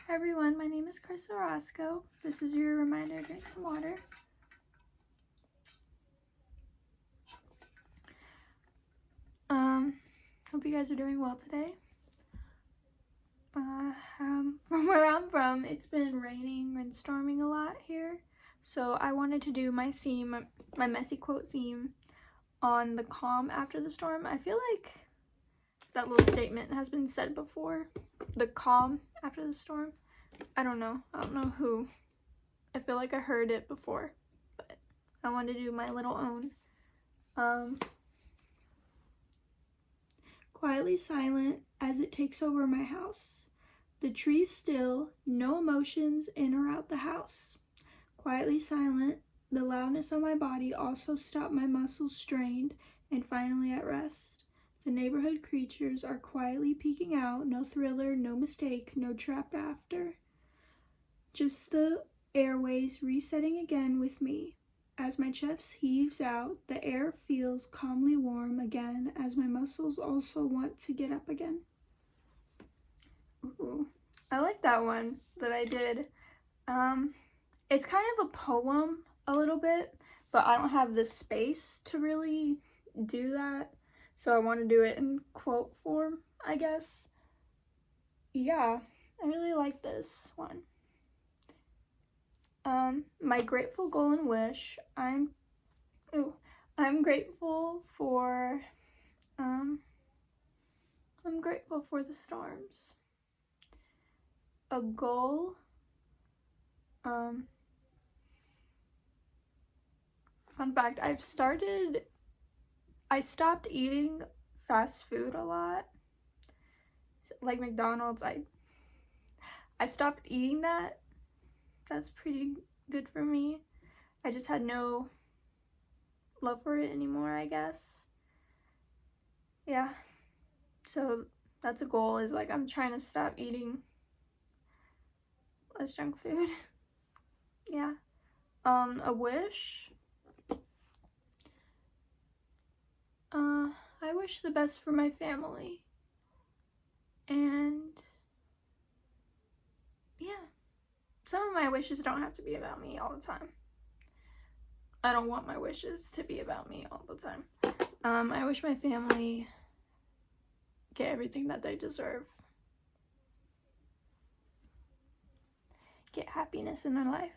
Hi everyone, my name is Chris Orozco. This is your reminder to drink some water. Hope you guys are doing well today. From where I'm from, it's been raining and storming a lot here. So I wanted to do my theme, my messy quote theme on the calm after the storm. I feel like that little statement has been said before. The calm after the storm. I don't know who. I feel like I heard it before, but I wanted to do my little own. Quietly silent as it takes over my house. The trees still, no emotions in or out the house. Quietly silent, the loudness of my body also stopped my muscles strained and finally at rest. The neighborhood creatures are quietly peeking out, no thriller, no mistake, no trapped after. Just the airways resetting again with me. As my chest heaves out, the air feels calmly warm again as my muscles also want to get up again. Ooh, I like that one that I did. It's kind of a poem a little bit, but I don't have the space to really do that. So I want to do it in quote form, I guess. Yeah, I really like this one. My grateful goal and wish. I'm grateful for I'm grateful for the storms. A goal. Fun fact, I stopped eating fast food a lot. Like McDonald's, I stopped eating that. That's pretty good for me. I just had no love for it anymore, I guess. Yeah. So that's a goal, is like I'm trying to stop eating less junk food. Yeah. A wish. I wish the best for my family. And yeah. Some of my wishes don't have to be about me all the time. I don't want my wishes to be about me all the time. I wish my family get everything that they deserve. Get happiness in their life.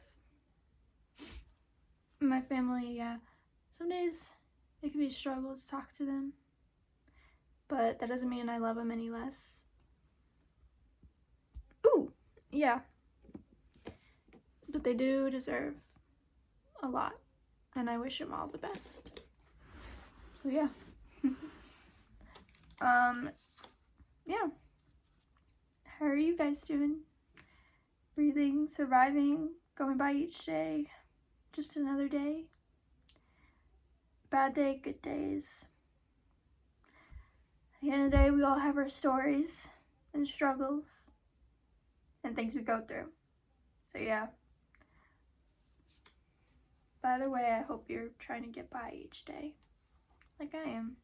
My family, yeah. Some days it can be a struggle to talk to them, but that doesn't mean I love them any less. Ooh, yeah. But they do deserve a lot, and I wish them all the best. So yeah. Yeah. How are you guys doing? Breathing, surviving, going by each day. Just another day. Bad day, good days. At the end of the day, we all have our stories and struggles and things we go through. So yeah. By the way, I hope you're trying to get by each day, like I am.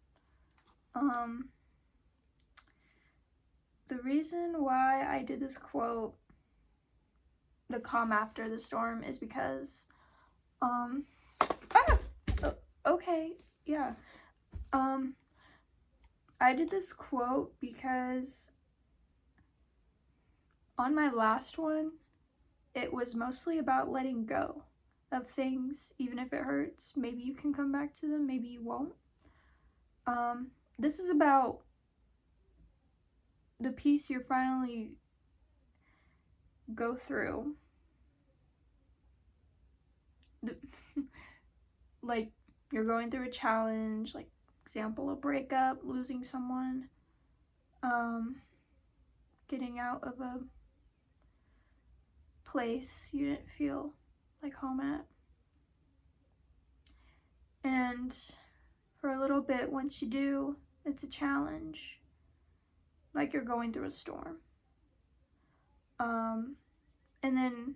The reason why I did this quote, the calm after the storm, is because, okay, yeah. I did this quote because on my last one, it was mostly about letting go of things, even if it hurts. Maybe you can come back to them, maybe you won't. This is about the piece you're finally go through. Like, you're going through a challenge, like, example, a breakup, losing someone, getting out of a place you didn't feel like home at. And for a little bit, once you do, it's a challenge, like you're going through a storm. And then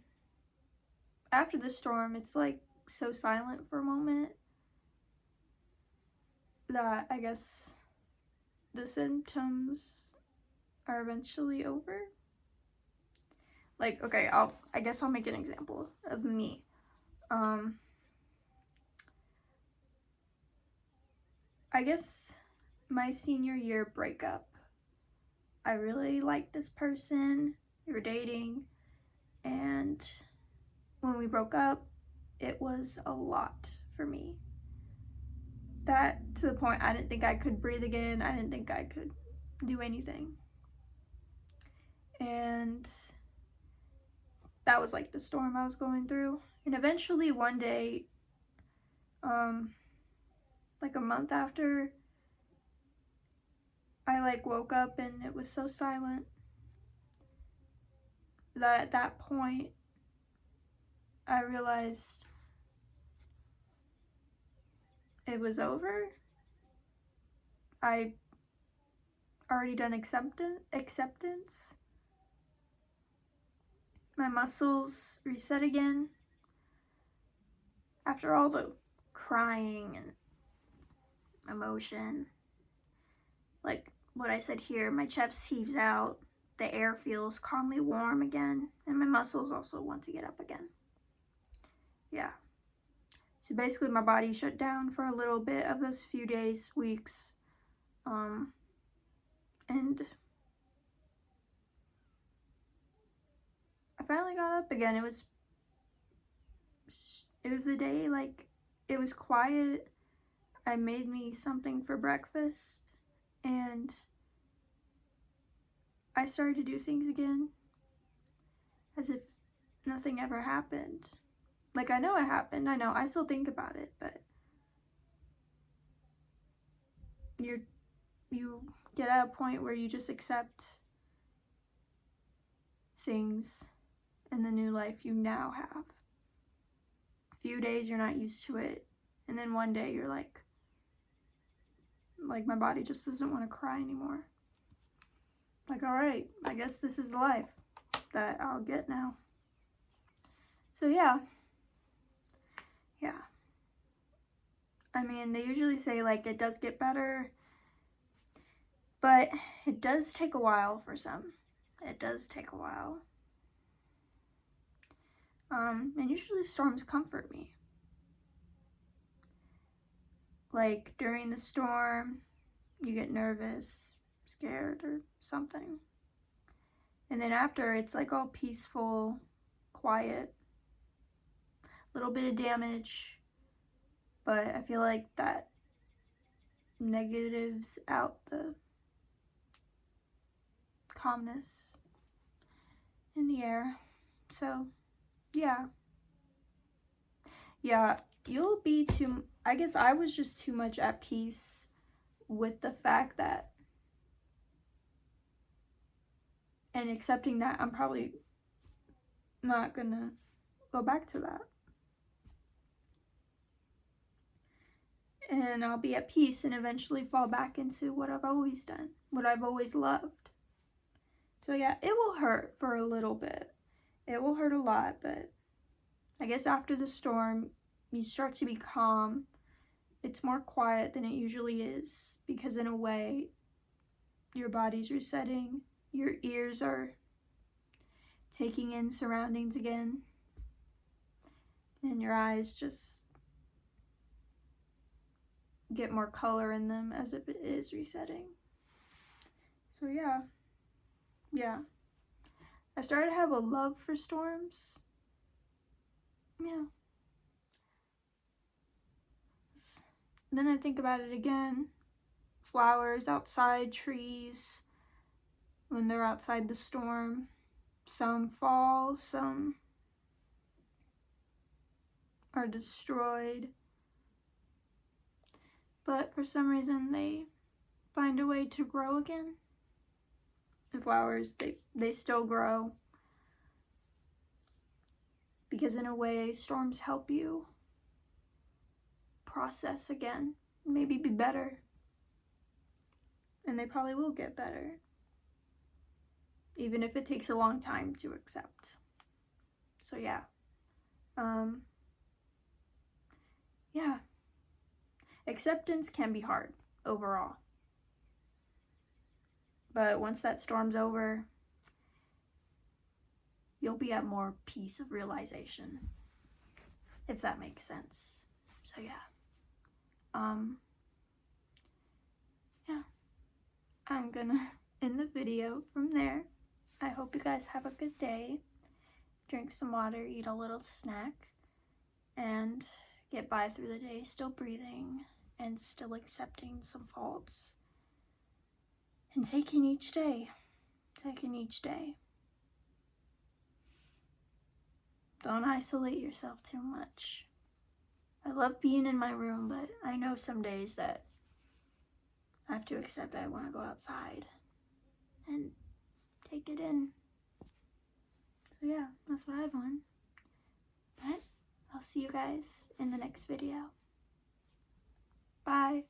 after the storm, it's like so silent for a moment that I guess the symptoms are eventually over. Like, okay, I guess I'll make an example of me. I guess my senior year breakup. I really liked this person. We were dating, and when we broke up, it was a lot for me. That to the point I didn't think I could breathe again. I didn't think I could do anything. And that was like the storm I was going through. And eventually one day, like a month after, I like woke up and it was so silent that at that point I realized it was over. I already done acceptance. My muscles reset again after all the crying and emotion. Like what I said here, my chest heaves out, the air feels calmly warm again, and my muscles also want to get up again. Yeah. So basically my body shut down for a little bit of those few days, weeks. And I finally got up again. It was the day, like, it was quiet. I made me something for breakfast, and I started to do things again as if nothing ever happened. Like, I know it happened. I know. I still think about it, but you get at a point where you just accept things in the new life you now have. A few days you're not used to it, and then one day you're like my body just doesn't want to cry anymore. Like, all right, I guess this is the life that I'll get now. So yeah. I mean, they usually say like it does get better, but it does take a while for some. It does take a while. And usually storms comfort me. Like during the storm, you get nervous, scared, or something. And then after, it's like all peaceful, quiet, little bit of damage, but I feel like that negatives out the calmness in the air. So, yeah, you'll be too, I guess I was just too much at peace with the fact that, and accepting that I'm probably not gonna go back to that. And I'll be at peace and eventually fall back into what I've always done, what I've always loved. So yeah, it will hurt for a little bit. It will hurt a lot, but I guess after the storm, you start to be calm. It's more quiet than it usually is because in a way, your body's resetting. Your ears are taking in surroundings again. And your eyes just get more color in them as if it is resetting. So yeah. I started to have a love for storms. Yeah. Then I think about it again. Flowers outside, trees, when they're outside the storm. Some fall, some are destroyed. But for some reason, they find a way to grow again. The flowers, they still grow. Because in a way, storms help you process again, maybe be better. And they probably will get better. Even if it takes a long time to accept. So yeah. Yeah. Acceptance can be hard overall. But once that storm's over, you'll be at more peace of realization, if that makes sense. So yeah. Yeah. I'm gonna end the video from there. I hope you guys have a good day. Drink some water, eat a little snack, and get by through the day still breathing and still accepting some faults. And taking each day. Don't isolate yourself too much. I love being in my room, but I know some days that I have to accept I want to go outside and take it in. So yeah, that's what I've learned. But I'll see you guys in the next video. Bye.